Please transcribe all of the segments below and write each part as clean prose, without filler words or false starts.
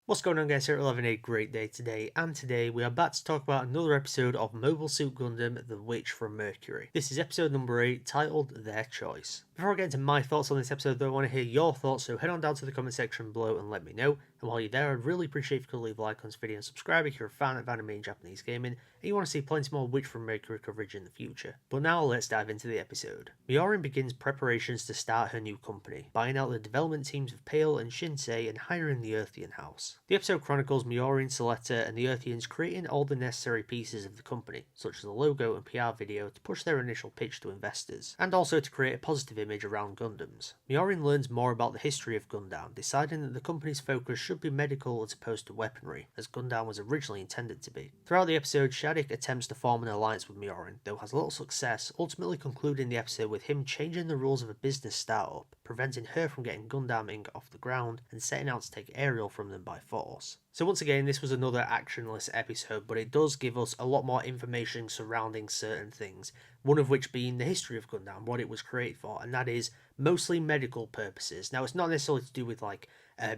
What's going on, guys? Here at 11, a great day today, and today we are back to talk about another episode of Mobile Suit Gundam, The Witch from Mercury. This is episode number 8, titled Their Choice. Before I get into my thoughts on this episode though, I want to hear your thoughts, so head on down to the comment section below and let me know. And while you're there, I'd really appreciate if you could leave a like on this video and subscribe if you're a fan of anime and Japanese gaming, and you want to see plenty more Witch from Mercury coverage in the future. But now let's dive into the episode. Miorine begins preparations to start her new company, buying out the development teams of Pale and Shinsei and hiring the Earthian house. The episode chronicles Miorine, Suletta, and the Earthians creating all the necessary pieces of the company, such as the logo and PR video, to push their initial pitch to investors, and also to create a positive image around Gundams. Miorine learns more about the history of Gundam, deciding that the company's focus should be medical as opposed to weaponry, as Gundam was originally intended to be. Throughout the episode, Shaddiq attempts to form an alliance with Miorine, though has little success, ultimately concluding the episode with him changing the rules of a business startup, preventing her from getting Gundam Inc. off the ground, and setting out to take Ariel from them by force. So once again, this was another actionless episode, but it does give us a lot more information surrounding certain things, one of which being the history of Gundam, what it was created for, and that is mostly medical purposes. Now, it's not necessarily to do with like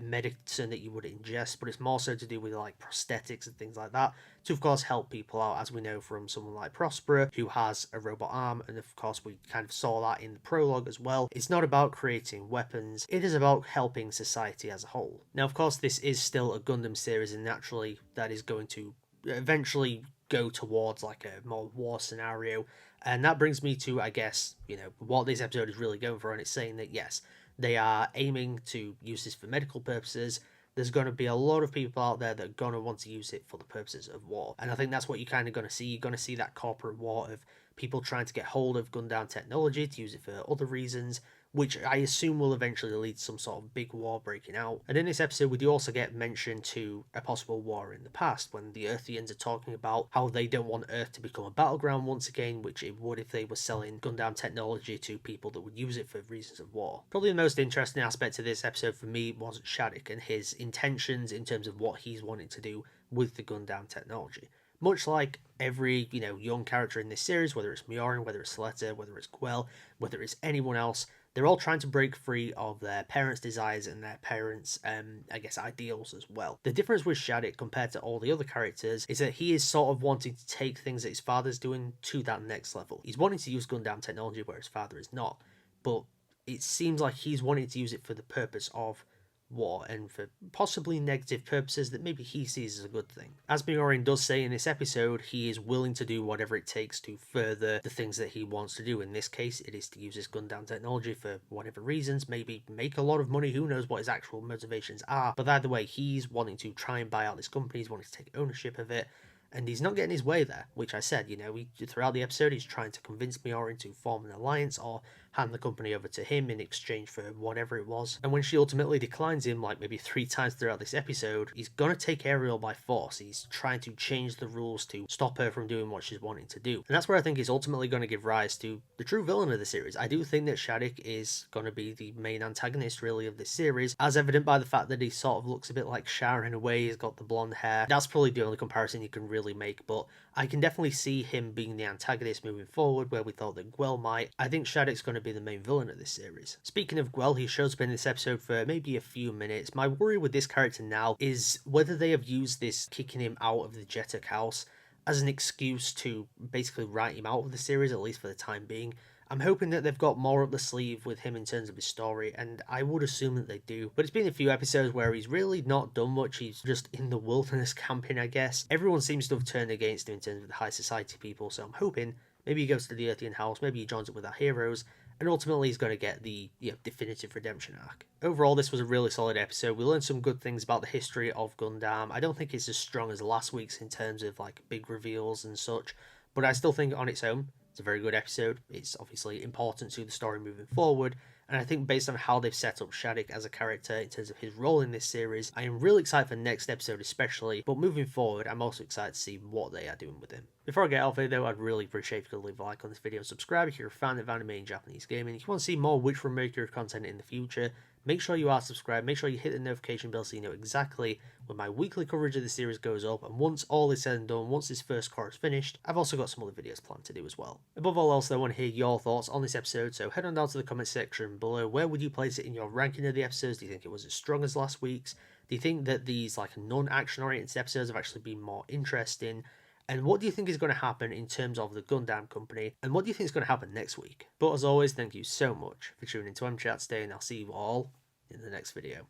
medicine that you would ingest, but it's more so to do with like prosthetics and things like that, to of course help people out, as we know from someone like Prospera, who has a robot arm, and of course we kind of saw that in the prologue as well. It's not about creating weapons, it is about helping society as a whole. Now, of course, this is still a Gundam series, and naturally that is going to eventually go towards like a more war scenario, and that brings me to, I guess, what this episode is really going for, and it's saying that yes, they are aiming to use this for medical purposes. There's going to be a lot of people out there that are going to want to use it for the purposes of war, and I think that's what you're kind of going to see. You're going to see that corporate war of people trying to get hold of Gundam technology to use it for other reasons, which I assume will eventually lead to some sort of big war breaking out. And in this episode, we do also get mention to a possible war in the past, when the Earthians are talking about how they don't want Earth to become a battleground once again, which it would if they were selling Gundam technology to people that would use it for reasons of war. Probably the most interesting aspect of this episode for me was Shaddiq and his intentions in terms of what he's wanting to do with the Gundam technology. Much like every, young character in this series, whether it's Miorine, whether it's Suletta, whether it's Guel, whether it's anyone else, they're all trying to break free of their parents' desires and their parents' ideals as well. The difference with Shaddiq compared to all the other characters is that he is sort of wanting to take things that his father's doing to that next level. He's wanting to use Gundam technology where his father is not, but it seems like he's wanting to use it for the purpose of war, and for possibly negative purposes that maybe he sees as a good thing. As Miorine does say in this episode, he is willing to do whatever it takes to further the things that he wants to do. In this case, it is to use his Gundam technology for whatever reasons, maybe make a lot of money, who knows what his actual motivations are, but either way, he's wanting to try and buy out this company, he's wanting to take ownership of it, and he's not getting his way there, which I said, throughout the episode, he's trying to convince Miorine to form an alliance or hand the company over to him in exchange for whatever it was. And when she ultimately declines him, like maybe 3 times throughout this episode, he's gonna take Ariel by force. He's trying to change the rules to stop her from doing what she's wanting to do. And that's where I think he's ultimately going to give rise to the true villain of the series. I do think that Shaddiq is going to be the main antagonist, really, of this series, as evident by the fact that he sort of looks a bit like Shara in a way. He's got the blonde hair. That's probably the only comparison you can really make, but I can definitely see him being the antagonist moving forward, where we thought that Guel might. I think Shaddiq's going to be the main villain of this series. Speaking of Guel, he shows up in this episode for maybe a few minutes. My worry with this character now is whether they have used this kicking him out of the Shaddiq house as an excuse to basically write him out of the series, at least for the time being. I'm hoping that they've got more up the sleeve with him in terms of his story, and I would assume that they do. But it's been a few episodes where he's really not done much. He's just in the wilderness camping, I guess. Everyone seems to have turned against him in terms of the high society people, so I'm hoping maybe he goes to the Earthian house, maybe he joins up with our heroes, and ultimately he's going to get the definitive redemption arc. Overall, this was a really solid episode. We learned some good things about the history of Gundam. I don't think it's as strong as last week's in terms of like big reveals and such, but I still think on its own, it's a very good episode. It's obviously important to the story moving forward, and I think based on how they've set up Shaddiq as a character in terms of his role in this series, I am really excited for the next episode especially, but moving forward, I'm also excited to see what they are doing with him. Before I get off here though, I'd really appreciate if you could leave a like on this video and subscribe if you're a fan of anime and Japanese gaming. If you want to see more Witch from Mercury content in the future, make sure you are subscribed, make sure you hit the notification bell so you know exactly when my weekly coverage of the series goes up, and once all is said and done, once this first core is finished, I've also got some other videos planned to do as well. Above all else, I want to hear your thoughts on this episode, so head on down to the comment section below. Where would you place it in your ranking of the episodes? Do you think it was as strong as last week's? Do you think that these like non-action oriented episodes have actually been more interesting? And what do you think is going to happen in terms of the Gundam Company? And what do you think is going to happen next week? But as always, thank you so much for tuning into mchat today, and I'll see you all in the next video.